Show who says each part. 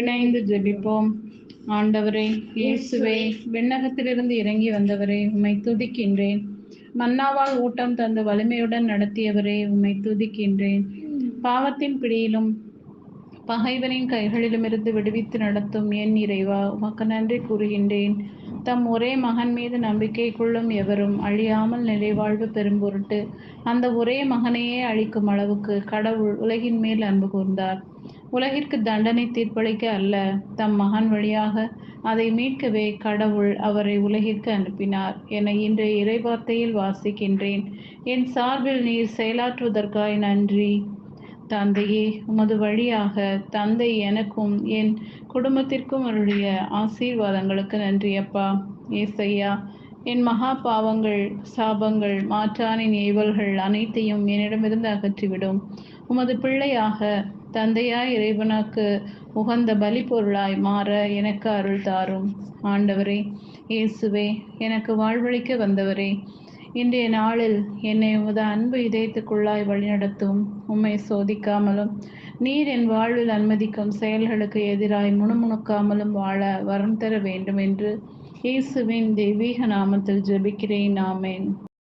Speaker 1: இணைந்து ஜெபிப்போம். ஆண்டவரே இயேசுவே, விண்ணகத்திலிருந்து இறங்கி வந்தவரே, உம்மை துதிக்கின்றேன். மன்னாவால் ஊட்டம் தந்து வலிமையுடன் நடத்தியவரே, உம்மை துதிக்கின்றேன். பாவத்தின் பிடியிலும் பகைவனின் கைகளிலுமிருந்து விடுவித்து நடத்தும் என் இறைவா, உமக்கு நன்றி கூறுகின்றேன். தம் ஒரே மகன் மீது நம்பிக்கை கொள்ளும் எவரும் அழியாமல் நிறைவாழ்வு பெறும் பொருட்டு அந்த ஒரே மகனையே அழிக்கும் அளவுக்கு கடவுள் உலகின் மேல் அன்பு கூர்ந்தார். உலகிற்கு தண்டனை தீர்ப்பளிக்க அல்ல, தம் மகன் வழியாக அதை மீட்கவே கடவுள் அவரை உலகிற்கு அனுப்பினார் என இன்றைய இறைவார்த்தையில் வாசிக்கின்றேன். என் சார்பில் நீர் செயலாற்றுவதற்காய் நன்றி. தந்தையே, உமது வழியாக தந்தை எனக்கும் என் குடும்பத்திற்கும் அவருடைய ஆசீர்வாதங்களுக்கு நன்றி அப்பா. ஏசையா, என் மகா பாவங்கள், சாபங்கள், மாற்றானின் ஏவல்கள் அனைத்தையும் என்னிடமிருந்து அகற்றிவிடும். உமது பிள்ளையாக தந்தையாய் இறைவனுக்கு உகந்த பலி பொருளாய் மாற எனக்கு அருள் தாரும். ஆண்டவரே இயேசுவே, எனக்கு வாழ்வழிக்க வந்தவரே, இன்றைய நாளில் என்னை உமது அன்பு இதயத்துக்குள்ளாய் வழிநடத்தும். உம்மை சோதிக்காமலும் நீர் என் வாழ்வில் அனுமதிக்கும் செயல்களுக்கு எதிராய் முணுமுணுக்காமலும் வாழ வரம் தர வேண்டும் என்று இயேசுவின் தெய்வீக நாமத்தில் ஜெபிக்கிறேன். ஆமென்.